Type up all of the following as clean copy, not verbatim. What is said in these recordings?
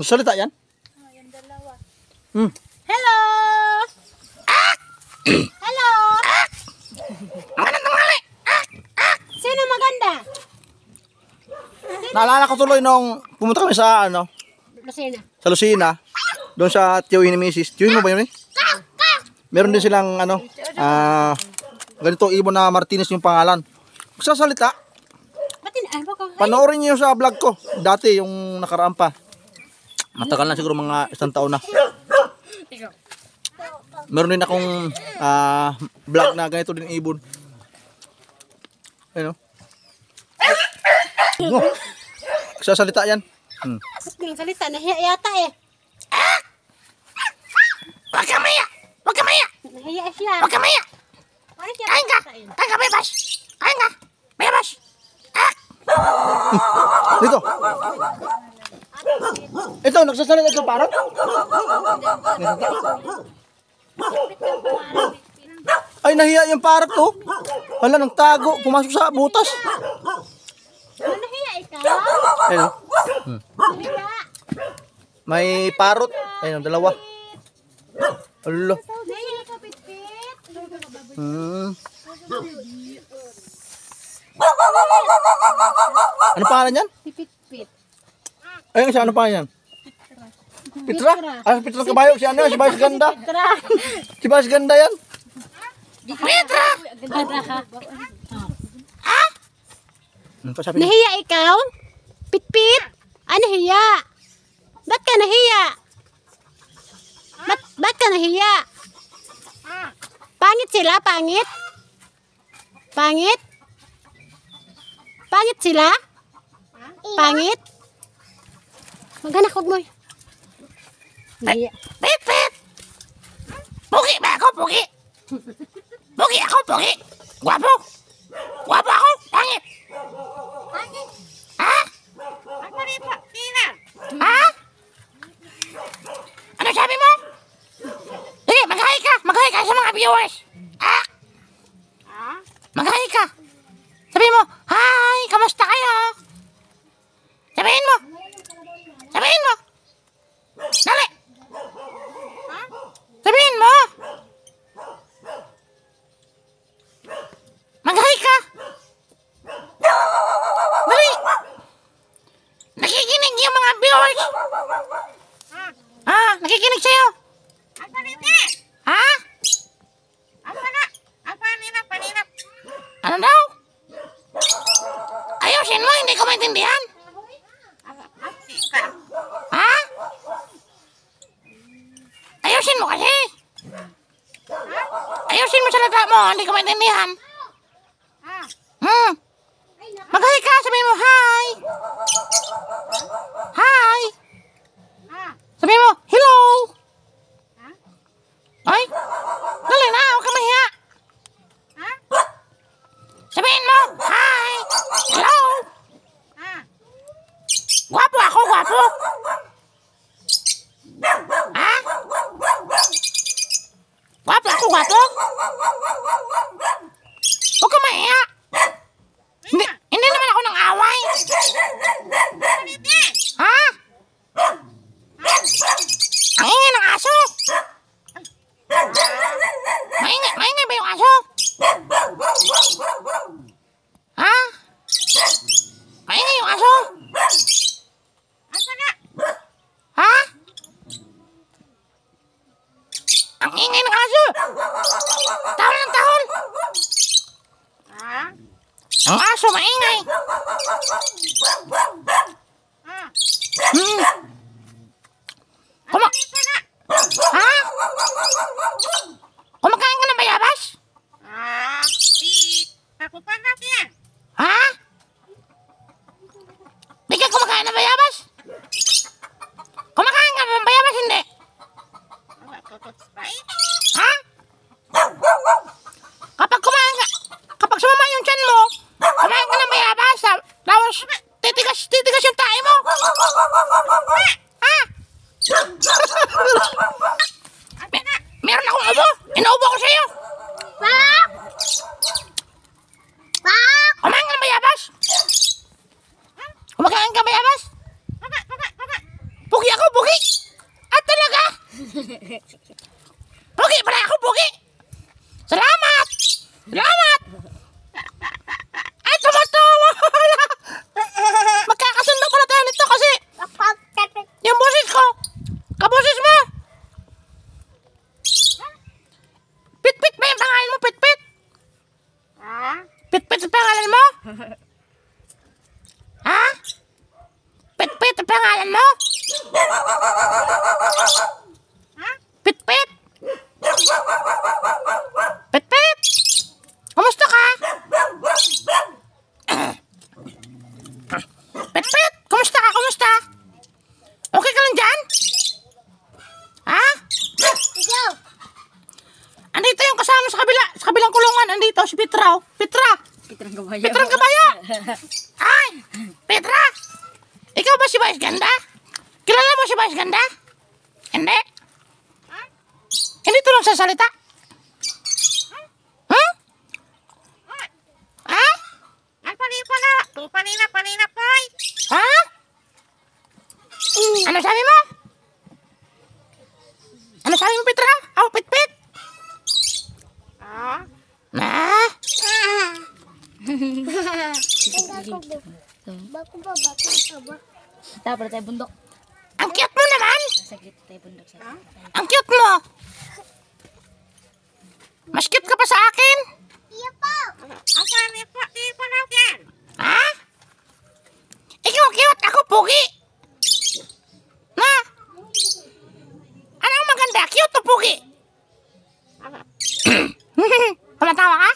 Salita yan? Oh, yung dalawa. Hmm. Hello! Hello! Magandang tanghali. Sino maganda? Naalala ko tuloy nung pumunta kami sa Lucina. sa Lucina, doon sa tiyuhin ni Mrs. Tiyuhin mo ba yun eh? Meron din silang ganito ibon na Martinez yung pangalan. Magsasalita. Panoorin niyo sa vlog ko. Dati yung nakaraan pa. Matagal na siguro mga 1 taon na. Meron din akong vlog na ganito din ibon. Ayun. Magsasalita yan. Ba't ganun salita? Nahiya yata eh. Huwag ka maya. Huwag ka maya. Nahiya siya. Huwag ka maya. Ano siya? Kain ka. Kain ka, bebas. Kain ka. Bebas. Dito. Ito, nagsasalita ito parang. Ay, nahiya yung parrot to. Wala, nang tago. Pumasok sa butas. Ano nahiya ikaw? Ayun. Nahiya. May parrot. Ayun, dalawa. Alo. Nahiya ka, Pitpit. Ano pangalan yan? Si Pitpit. Ayun siya, ano pangalan yan? Pitra? Ah, Pitra Kabayo. Si ano, si Bayas Ganda. Tra. Si Bayas Ganda yan. Petra. Ganda ka. Ano pa sabi niya? Nahiya ikaw? Pitpit? Ah, nahiya. Ba't ka nahiya? Ba't ka nahiya? Pangit sila? Pangit? Pangit? Pangit sila? Pangit? Maganak, huwag mo. Nahiya. Pit. Pugi ba ako? Pugi. Pugi ako, pugi. Guwapo. Guwapo ako. Pangit. Ha? Ha? Ano sabi mo? Sige, mag-hi ka. Mag-hi ka sa mga viewers. Ha? Mag-hi ka. Sabihin mo, hi, kamusta kayo? Sabihin mo. Sabihin mo. Dali. Sabihin mo. Mag-hi ka. Dali. Nakikinig yung mga viewers. Nakikinig sa'yo. Ha? Ano daw? Ayusin mo, hindi ko maintindihan. Ha? Ayusin mo kasi. Ayusin mo salita mo, hindi ko maintindihan. Mag-hi ka, sabihin mo hi. Hi. Sabihin mo, hello. Ay, dali na, huwag ka mahiya. Sabihin mo, hi. Hello. Guwapo ako, guwapo. Ha? Guwapo ako, guwapo. Huwag ka mahiya. Hindi naman ako nang away. Ha? Ang ingay ng aso. Maingay ba yung aso? Ha? Maingay yung aso? Ha? Ang ingay ng aso. Tahol ng tahol. Ang aso maingay. Ha? Kumakain ka ng bayabas? Ha? Di ka kumakain ng bayabas? Kumakain ka ng bayabas, hindi? Ha? Kapag sumama yung tiyan mo, kumain ka ng bayabas, tapos titigas yung tae mo. Pugi pala ako, pugi. Salamat. Salamat. Ay, tumatawa. Magkakasundo pala tayo nito kasi yung boses ko, kaboses mo. Pitpit ba yung pangalan mo, Pitpit? Pitpit ang pangalan mo? Ha? Pitpit ang pangalan mo? Pitpit? Pitpit? Kamusta ka? Pitpit? Kamusta ka? Kamusta? Okay ka lang dyan? Ha? Andito yung kasama sa kabila, sa kabilang kulungan. Andito si Petra. Petra! Petrang Kabayo! Ay! Petra! Ikaw ba si Vice Ganda? Kilala mo si Vice Ganda? Hindi? Hindi tulong sa salita? Huh? Ha? Panina, boy! Ha? Ano sabi mo? Ano sabi mo, Petra? Aw, Pitpit? Ah? Tapos tayo bundok. Ang cute mo naman! Sakit tayo bundok sa. Ang cute mo! Mas cute ka pa sa akin! Iya po. Di po raw yan. Ha? Ikaw cute, ako pugi! Na? Ano ang maganda? Cute o pugi? Tumatawa ka?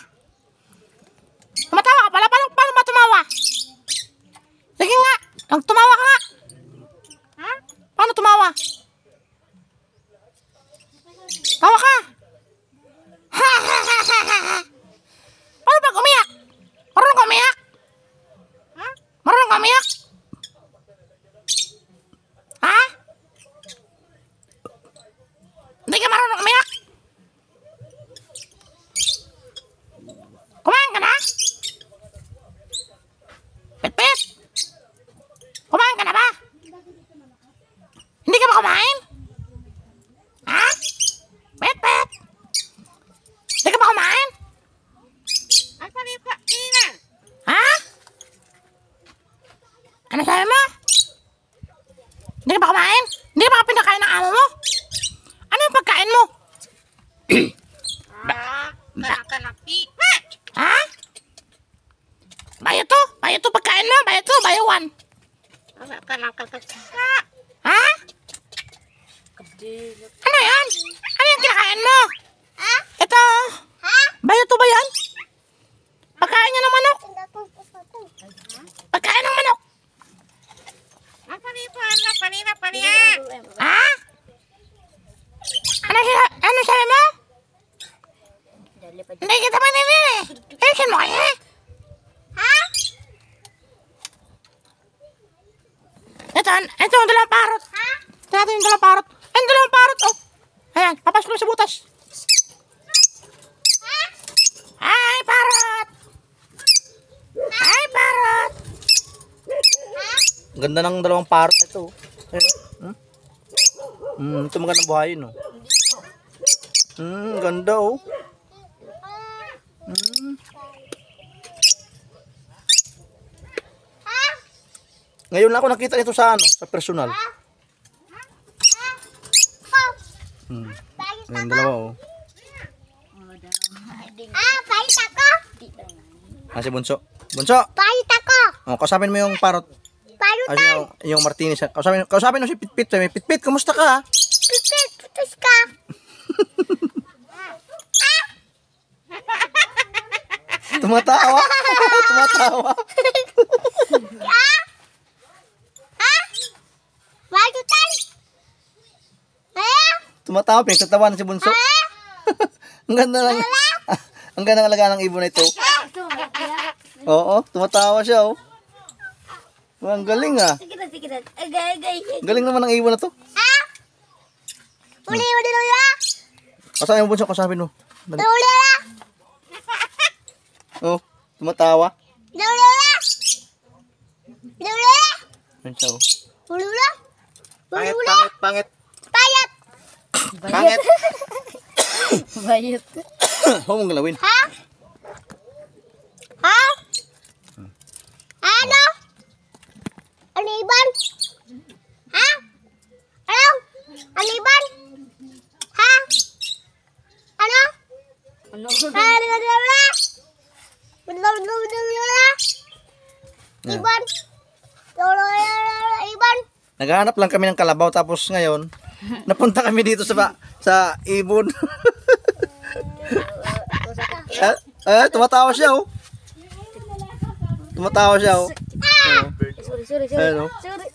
Tumatawa ka pala? Paano ba tumawa? Sige nga, tumawa ka nga. Ha? Paano tumawa? Tawa ka. Paano ba umiyak? Marunong ka umiyak? Ha? Marunong ka umiyak? Ha? Hindi ka marunong umiyak? Kumain ka na? Pitpit? Kumain ka na ba? Hindi ka ba kumain? Ha? Pitpit? Hindi ka ba kumain? Ha? Ano sabi mo? Hindi ka ba kumain? Hindi ka ba pinakain ng amo mo? Ano yung pagkain mo? Kalaki. Ha? Bayo to pagkain mo, bayawan. Ha? Ano yan? Ano yung kinakain mo? Ha? Ito, Ha? bayo to ba yan? Pagkain niya ng manok. Pagkain ng manok. Panina. Ha? Ano sabi mo? Hindi kita maninin eh. Ilisin mo kaya. Ha? Ito ang dalawang parot. Ha? Ito natin yung dalawang parot. Ay, yung dalawang parot, oh. Ayan, papasok lang sa butas. Hi, parot! Hi, parot! Ang ganda ng dalawang parot ito. Ayun. Ito magandang buhayin, no? Ganda, oh. Ngayon lang ako nakita nito sa sa personal. Ngayon dalawa, oh. Pahit ako. Si Bunso. Bunso! Pahit ako. Oh, kausapin mo yung parot. Parutan. Yung Martinez. Kausapin mo si Pitpit. Pitpit, kumusta ka? Pipit. Putus ka. Tumatawa. Tumatawa. Parutan. Tumatawa. Pinagtatawa na si Bunso. Ang ganda lang. Ang ganda ng alaga ng ibon na ito. Oo, tumatawa siya, oh. Oh, ang galing, ah. Sige na. Agay. Galing naman ng ibon na to. Uli. Kausapin mo, Bunso. Kausapin mo. Dali. Uli. Oh, tumatawa. Uli. Yan siya, oh. Uli. Pangit. Payat. Pangit. Bayot. Huwag mong galawin. Ha? Ha? Ano? Aliban? Ha? Ano? Aliban? Ha? Ano? Ano? Iban? Iban? Naghahanap lang kami ng kalabaw tapos ngayon napunta kami dito sa ibon. Tumatawa siya oh. Tumatawa siya oh. Sorry. Ano? Sorry.